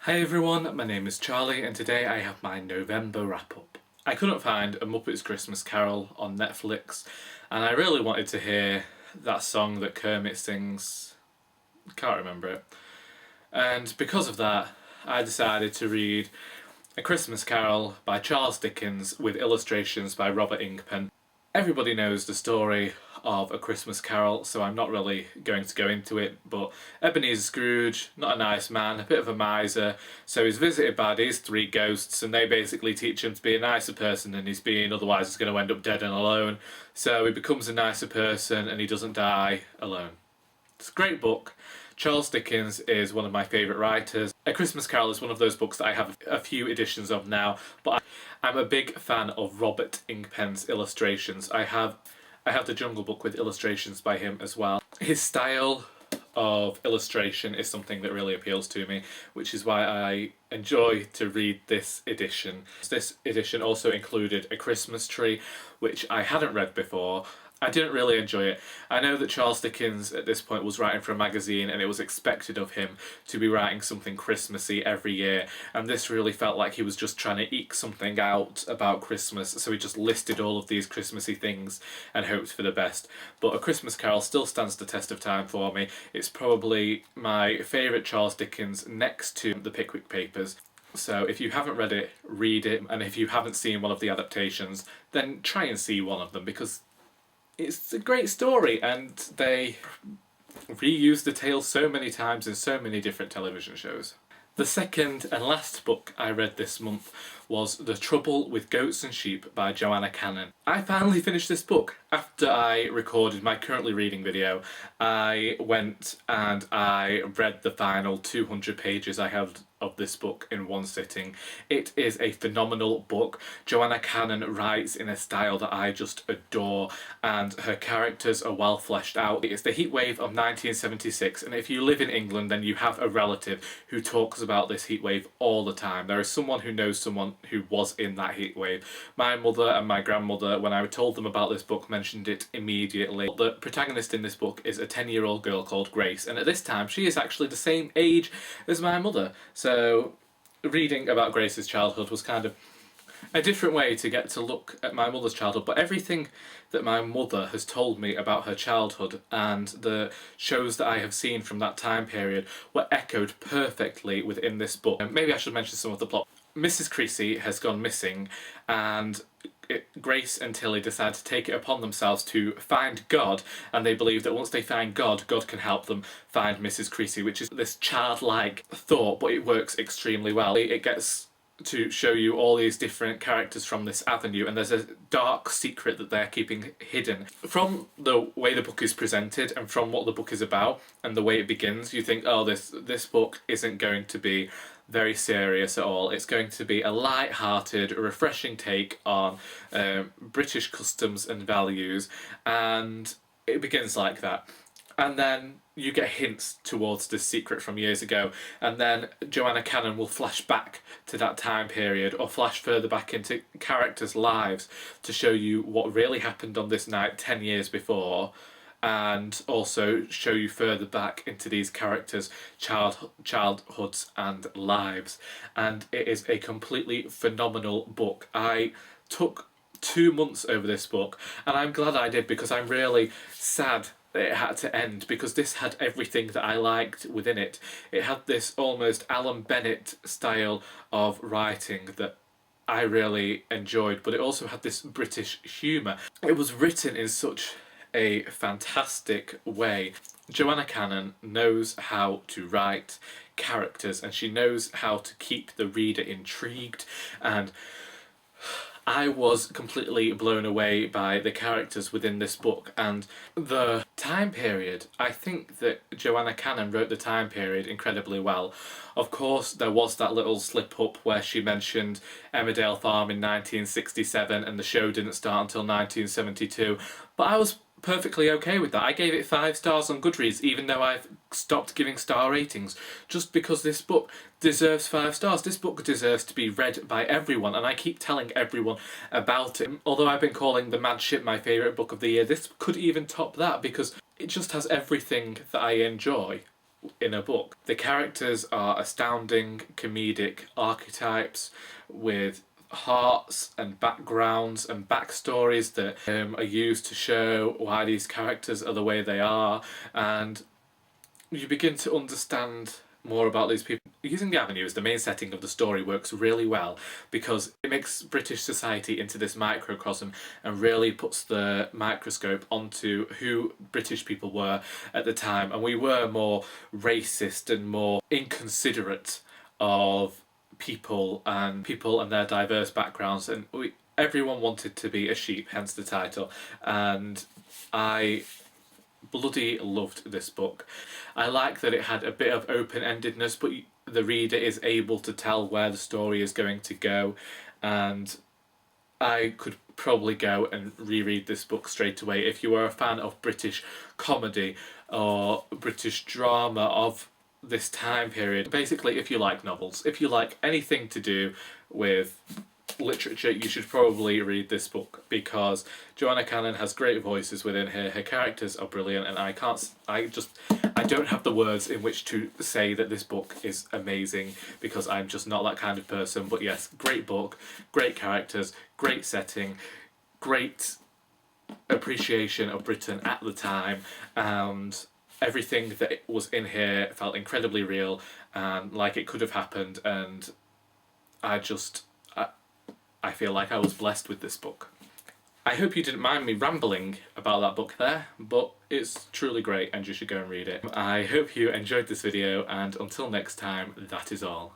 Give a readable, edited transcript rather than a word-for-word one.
Hi everyone, my name is Charlie and today I have my November wrap-up. I couldn't find A Muppet's Christmas Carol on Netflix and I really wanted to hear that song that Kermit sings. Can't remember it. And because of that, I decided to read A Christmas Carol by Charles Dickens with illustrations by Robert Ingpen. Everybody knows the story of A Christmas Carol, so I'm not really going to go into it, but Ebenezer Scrooge, not a nice man, a bit of a miser, so he's visited by these three ghosts and they basically teach him to be a nicer person than he's been, otherwise he's going to end up dead and alone. So he becomes a nicer person and he doesn't die alone. It's a great book. Charles Dickens is one of my favourite writers. A Christmas Carol is one of those books that I have a few editions of now, but I'm a big fan of Robert Ingpen's illustrations. I have the Jungle Book with illustrations by him as well. His style of illustration is something that really appeals to me, which is why I enjoy to read this edition. This edition also included A Christmas Tree, which I hadn't read before. I didn't really enjoy it. I know that Charles Dickens at this point was writing for a magazine and it was expected of him to be writing something Christmassy every year, and this really felt like he was just trying to eke something out about Christmas, so he just listed all of these Christmassy things and hoped for the best. But A Christmas Carol still stands the test of time for me. It's probably my favourite Charles Dickens next to The Pickwick Papers. So if you haven't read it, read it, and if you haven't seen one of the adaptations, then try and see one of them, because it's a great story and they reuse the tale so many times in so many different television shows. The second and last book I read this month was The Trouble with Goats and Sheep by Joanna Cannon. I finally finished this book. After I recorded my currently reading video, I went and I read the final 200 pages I had of this book in one sitting. It is a phenomenal book. Joanna Cannon writes in a style that I just adore and her characters are well fleshed out. It's the heatwave of 1976, and if you live in England then you have a relative who talks about this heatwave all the time. There is someone who knows someone who was in that heatwave. My mother and my grandmother, when I told them about this book, mentioned it immediately. The protagonist in this book is a 10-year-old girl called Grace, and at this time she is actually the same age as my mother. So reading about Grace's childhood was kind of a different way to get to look at my mother's childhood, but everything that my mother has told me about her childhood and the shows that I have seen from that time period were echoed perfectly within this book. And maybe I should mention some of the plot. Mrs. Creasy has gone missing and Grace and Tilly decide to take it upon themselves to find God, and they believe that once they find God, God can help them find Mrs. Creasy, which is this childlike thought, but it works extremely well. It gets to show you all these different characters from this avenue, and there's a dark secret that they're keeping hidden. From the way the book is presented and from what the book is about and the way it begins, you think, oh, this book isn't going to be very serious at all. It's going to be a light-hearted, refreshing take on British customs and values, and it begins like that. And then you get hints towards this secret from years ago, and then Joanna Cannon will flash back to that time period or flash further back into characters' lives to show you what really happened on this night 10 years before, and also show you further back into these characters' childhoods and lives. And it is a completely phenomenal book. I took 2 months over this book, and I'm glad I did, because I'm really sad it had to end, because this had everything that I liked within it. It had this almost Alan Bennett style of writing that I really enjoyed, but it also had this British humour. It was written in such a fantastic way. Joanna Cannon knows how to write characters and she knows how to keep the reader intrigued, and I was completely blown away by the characters within this book and the time period. I think that Joanna Cannon wrote the time period incredibly well. Of course, there was that little slip-up where she mentioned Emmerdale Farm in 1967 and the show didn't start until 1972, but I was perfectly okay with that. I gave it 5 stars on Goodreads, even though I've stopped giving star ratings, just because this book deserves 5 stars. This book deserves to be read by everyone, and I keep telling everyone about it. Although I've been calling The Mad Ship my favourite book of the year, this could even top that, because it just has everything that I enjoy in a book. The characters are astounding comedic archetypes with hearts and backgrounds and backstories that are used to show why these characters are the way they are, and you begin to understand more about these people. Using the Avenue as the main setting of the story works really well because it makes British society into this microcosm and really puts the microscope onto who British people were at the time, and we were more racist and more inconsiderate of people and their diverse backgrounds, and everyone wanted to be a sheep, hence the title, and I bloody loved this book. I like that it had a bit of open-endedness, but the reader is able to tell where the story is going to go, and I could probably go and reread this book straight away. If you are a fan of British comedy or British drama of this time period, basically if you like novels, if you like anything to do with literature, you should probably read this book because Joanna Cannon has great voices within her. Her characters are brilliant, and I don't have the words in which to say that this book is amazing because I'm just not that kind of person. But yes, great book, great characters, great setting, great appreciation of Britain at the time, and everything that was in here felt incredibly real and like it could have happened, and I feel like I was blessed with this book. I hope you didn't mind me rambling about that book there, but it's truly great and you should go and read it. I hope you enjoyed this video, and until next time, that is all.